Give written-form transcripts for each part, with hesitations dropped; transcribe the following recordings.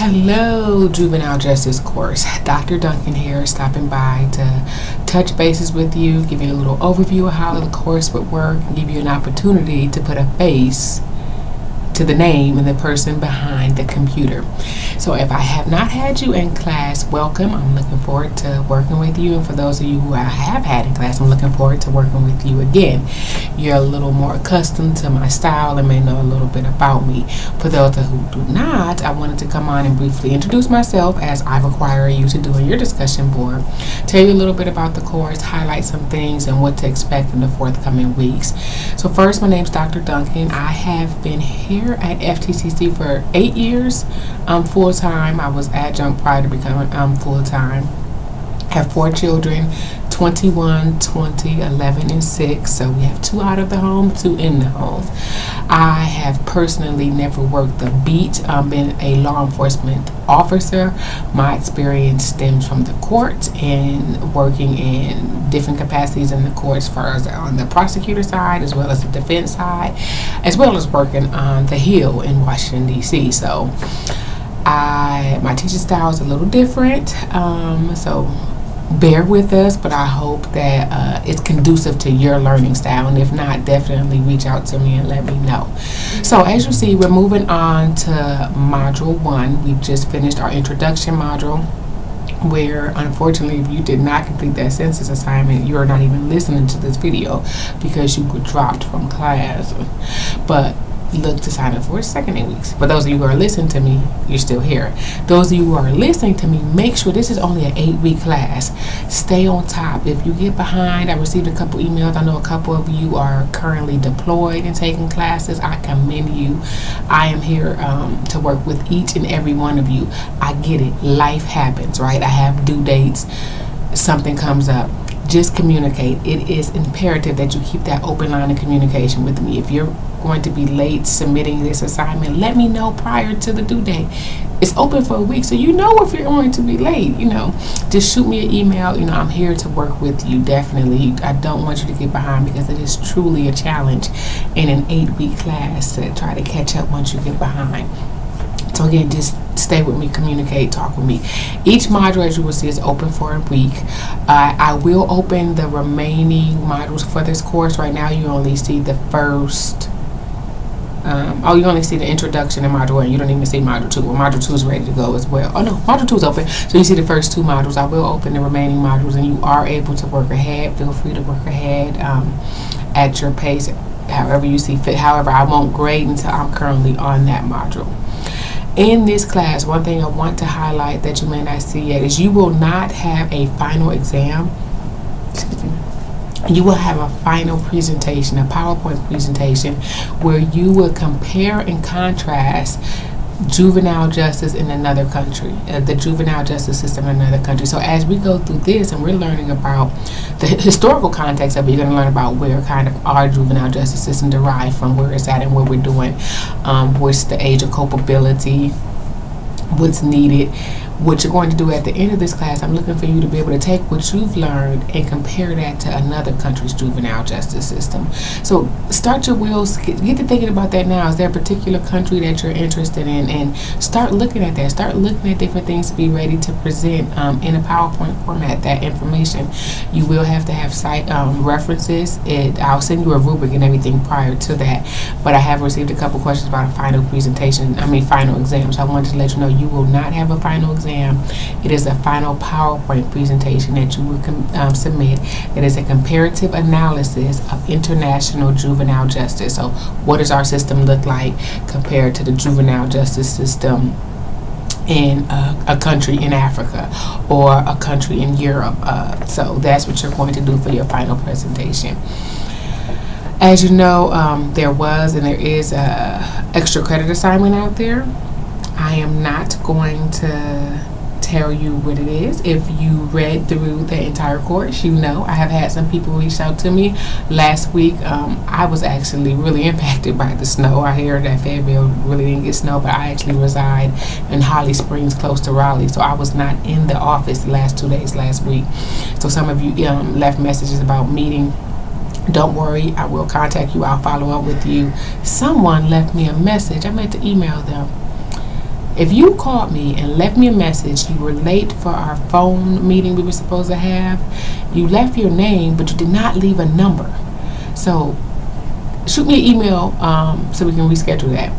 Hello, Juvenile Justice Course. Dr. Duncan here, stopping by to touch bases with you, give you a little overview of how the course would work, and give you an opportunity to put a face to the name and the person behind the computer. So if I have not had you in class, welcome. I'm looking forward to working with you. And for those of you who I have had in class, I'm looking forward to working with you again. You're a little more accustomed to my style and may know a little bit about me. For those who do not, I wanted to come on and briefly introduce myself as I require you to do in your discussion board. Tell you a little bit about the course, highlight some things and what to expect in the forthcoming weeks. So first, my name's Dr. Duncan. I have been here at FTCC for 8 years. Full-time. I was adjunct prior to becoming full-time. Have 4 children, 21, 20, 11, and 6. So we have 2 out of the home, 2 in the home. I have personally never worked the beat. Been a law enforcement officer. My experience stems from the court and working in different capacities in the courts, as far as on the prosecutor side as well as the defense side, as well as working on the Hill in Washington, D.C. So my teaching style is a little different, so bear with us, but I hope that it's conducive to your learning style, and if not, definitely reach out to me and let me know. So as you see, we're moving on to Module 1. We've just finished our introduction module, where unfortunately if you did not complete that census assignment, you are not even listening to this video because you were dropped from class. But look to sign up for 2nd 8 weeks. For those of you who are listening to me, you're still here. Those of you who are listening to me, make sure this is only an 8-week class. Stay on top. If you get behind, I received a couple emails. I know a couple of you are currently deployed and taking classes. I commend you. I am here to work with each and every one of you. I get it. Life happens, right? I have due dates. Something comes up. Just communicate. It is imperative that you keep that open line of communication with me. If you're going to be late submitting this assignment, let me know prior to the due date. It's open for a week, so you know if you're going to be late. Just shoot me an email. I'm here to work with you, definitely. I don't want you to get behind, because it is truly a challenge in an 8-week class to try to catch up once you get behind. So again, just stay with me, communicate, talk with me. Each module, as you will see, is open for a week. I will open the remaining modules for this course. Right now, you only see the first. You only see the introduction in Module 1. You don't even see Module 2. Well, Module 2 is ready to go as well. Oh no, Module 2 is open. So you see the first 2 modules. I will open the remaining modules, and you are able to work ahead. Feel free to work ahead at your pace, however you see fit. However, I won't grade until I'm currently on that module. In this class, one thing I want to highlight that you may not see yet is you will not have a final exam. You will have a final presentation, a PowerPoint presentation, where you will compare and contrast juvenile justice in another country, the juvenile justice system in another country. So as we go through this and we're learning about the historical context of it, you're going to learn about where kind of our juvenile justice system derived from, where it's at and what we're doing, what's the age of culpability, what's needed. What you're going to do at the end of this class, I'm looking for you to be able to take what you've learned and compare that to another country's juvenile justice system. So start your wheels, get to thinking about that now. Is there a particular country that you're interested in? And start looking at that. Start looking at different things to be ready to present in a PowerPoint format, that information. You will have to have site references. I'll send you a rubric and everything prior to that. But I have received a couple questions about a final final exam. So I wanted to let you know you will not have a final exam. It is a final PowerPoint presentation that you will submit. That is a comparative analysis of international juvenile justice. So what does our system look like compared to the juvenile justice system in a country in Africa or a country in Europe? So that's what you're going to do for your final presentation. As you know, there was and there is a extra credit assignment out there. I am not going to tell you what it is. If you read through the entire course, you know I have had some people reach out to me. Last week, I was actually really impacted by the snow. I hear that Fayetteville really didn't get snow, but I actually reside in Holly Springs, close to Raleigh, so I was not in the office the last 2 days last week. So some of you left messages about meeting. Don't worry, I will contact you. I'll follow up with you. Someone left me a message. I meant to email them. If you called me and left me a message, you were late for our phone meeting we were supposed to have, you left your name, but you did not leave a number. So shoot me an email so we can reschedule that.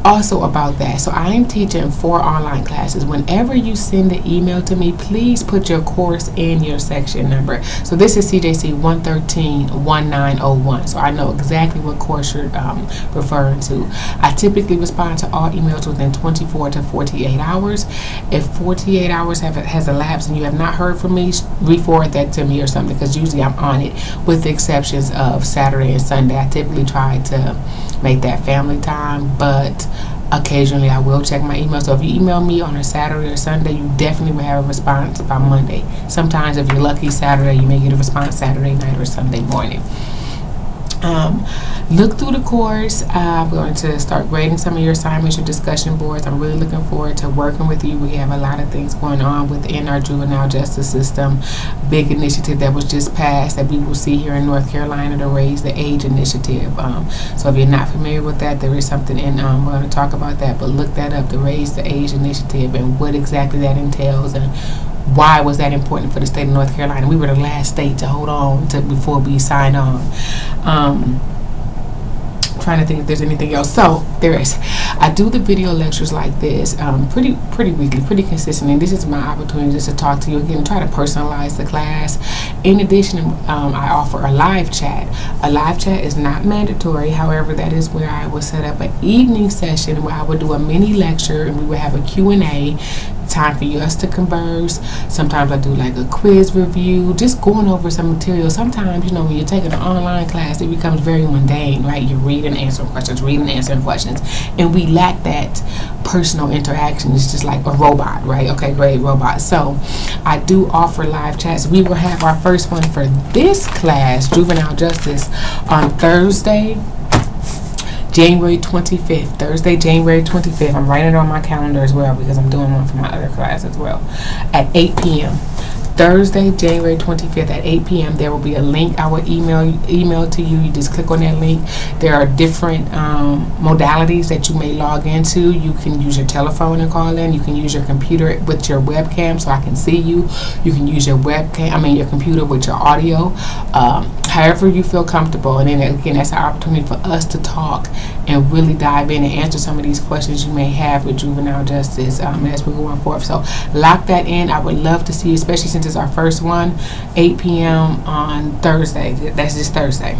Also about that, so I am teaching 4 online classes. Whenever you send an email to me, please put your course in your section number. So this is CJC 113-1901, so I know exactly what course you're referring to. I typically respond to all emails within 24 to 48 hours. If 48 hours has elapsed and you have not heard from me, re-forward that to me or something, because usually I'm on it, with the exceptions of Saturday and Sunday. I typically try to make that family time, but occasionally I will check my email. So if you email me on a Saturday or Sunday, you definitely will have a response by Monday. Sometimes if you're lucky, Saturday, you may get a response Saturday night or Sunday morning. Look through the course. I'm going to start grading some of your assignments, your discussion boards. I'm really looking forward to working with you. We have a lot of things going on within our juvenile justice system. Big initiative that was just passed that we will see here in North Carolina, the Raise the Age initiative. So if you're not familiar with that, there is something in, we're going to talk about that, but look that up, the Raise the Age initiative, and what exactly that entails and why was that important for the state of North Carolina. We were the last state to hold on to before we signed on. Trying to think if there's anything else. So there is. I do the video lectures like this pretty weekly, pretty consistently. This is my opportunity just to talk to you again, try to personalize the class. In addition, I offer a live chat. A live chat is not mandatory. However, that is where I will set up an evening session where I would do a mini lecture and we would have a Q&A. Time for us to converse. Sometimes I do like a quiz review, just going over some material. Sometimes, you know, when you're taking an online class, it becomes very mundane, right? You're reading, answering questions, and we lack that personal interaction. It's just like a robot, right? Okay, great, robot. So I do offer live chats. We will have our first one for this class, Juvenile Justice, on Thursday, January 25th, Thursday, January 25th. I'm writing it on my calendar as well because I'm doing one for my other class as well at 8 p.m. Thursday, January 25th at 8 p.m. There will be a link I will email to you. You just click on that link. There are different modalities that you may log into. You can use your telephone and call in. You can use your computer with your webcam so I can see you. You can use your your computer with your audio. However you feel comfortable. And then again, that's an opportunity for us to talk and really dive in and answer some of these questions you may have with juvenile justice as we're going forth. So lock that in. I would love to see you, especially since it's our first one, 8 p.m. on Thursday. That's just Thursday.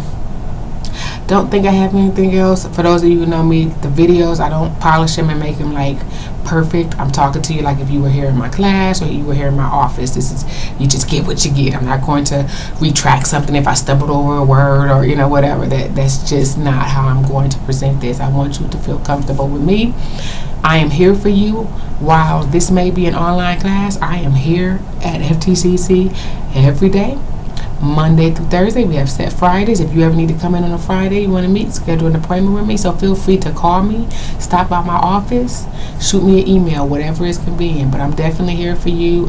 Don't think I have anything else. For those of you who know me, the videos, I don't polish them and make them like perfect. I'm talking to you like if you were here in my class or you were here in my office. This is, you just get what you get. I'm not going to retract something if I stumbled over a word or, you know, whatever. That's just not how I'm going to present this. I want you to feel comfortable with me. I am here for you. While this may be an online class, I am here at FTCC every day, Monday through Thursday. We have set Fridays. If you ever need to come in on a Friday, you want to meet, schedule an appointment with me, so feel free to call me, stop by my office, shoot me an email, whatever is convenient. But I'm definitely here for you.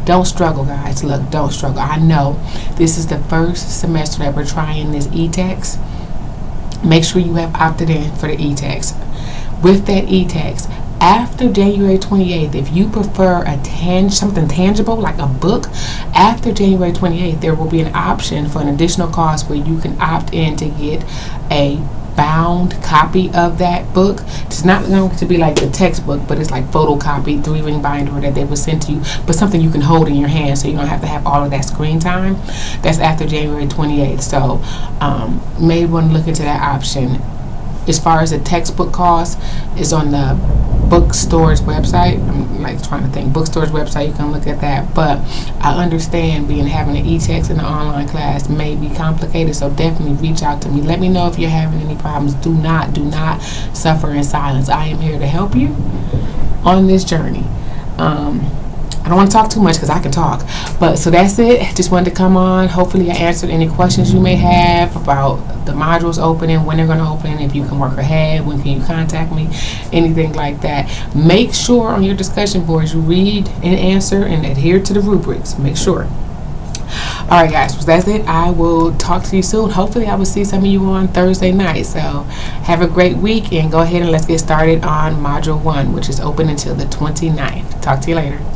Don't struggle, guys. Look, don't struggle. I know this is the first semester that we're trying this e-text. Make sure you have opted in for the e-text. With that e-text, after January 28th, if you prefer something tangible like a book, after January 28th, there will be an option for an additional cost where you can opt in to get a bound copy of that book. It's not going to be like the textbook, but it's like photocopy, 3-ring binder that they will send to you, but something you can hold in your hand so you don't have to have all of that screen time. That's after January 28th. So may want to look into that option. As far as the textbook cost, is on the bookstore's website. I'm like trying to think. Bookstore's website, you can look at that. But I understand having an e-text in the online class may be complicated, so definitely reach out to me. Let me know if you're having any problems. Do not suffer in silence. I am here to help you on this journey. I don't want to talk too much because I can talk. But so that's it. Just wanted to come on. Hopefully I answered any questions you may have about the modules opening, when they're going to open, if you can work ahead, when can you contact me, anything like that. Make sure on your discussion boards you read and answer and adhere to the rubrics. Make sure. All right, guys. So that's it. I will talk to you soon. Hopefully, I will see some of you on Thursday night. So have a great week and go ahead and let's get started on Module 1, which is open until the 29th. Talk to you later.